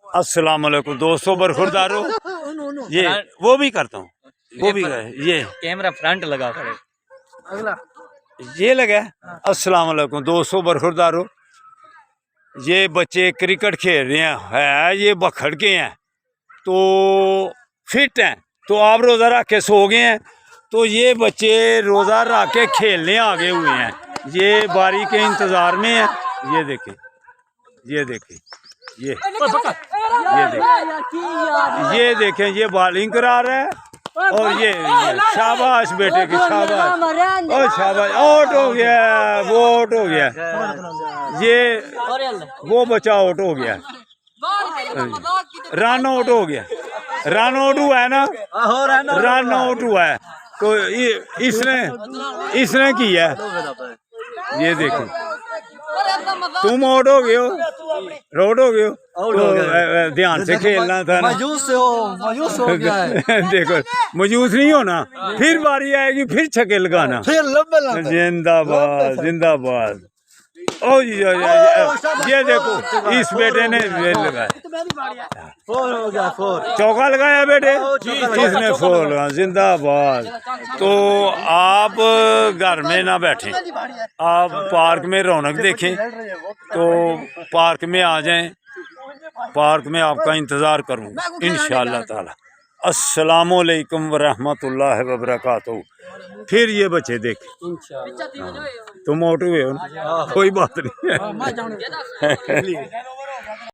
अस्सलाम वालेकुम दोस्तों, बरखुरदारो। ये वो भी करता हूँ, वो भी ये कैमरा फ्रंट लगा खड़े अगला ये लगा। अस्सलाम वालेकुम दोस्तों, बरखुरदारो। ये बच्चे क्रिकेट खेल रहे हैं, ये बखड़ के हैं तो फिट हैं, तो आप रोज़ा रख के सो गए हैं, तो ये बच्चे रोज़ा रख के खेलने आगे हुए हैं। ये बारी के इंतज़ार में है। ये देखें, ये देखें, ये देखें, ये देखें, ये बॉलिंग करा रहा है। और ये शाबाश बेटे की शाबाश, और शाबाश, आउट हो गया, वो आउट हो गया, ये वो बच्चा आउट हो गया, रन आउट हो गया, रन आउट हुआ है ना, रन आउट हुआ है। तो इसने किया, ये देखो, तुम आउट हो गए हो, रोड हो गए हो, तो ध्यान से खेलना था ना। मायूस हो गया है। देखो मायूस नहीं होना, फिर बारी आएगी, फिर छक्के लगाना। फिर लंबे जिंदाबाद जिंदाबाद। ओ ये देखो, इस बेटे ने लगाया, फोर हो गया, फोर चौका लगाया बेटे, इसने फोर लगाया। जिंदाबाद। तो आप घर में ना बैठें, आप पार्क में रौनक देखें, तो पार्क में आ जाएं, पार्क में आपका इंतज़ार करूँगा इंशाअल्लाह ताला। अस्सलामुअलैकुम वरहमतुल्लाहि वबरकातुहू। फिर ये बच्चे देखें, तुम आउट हुए हो ना, कोई बात नहीं है।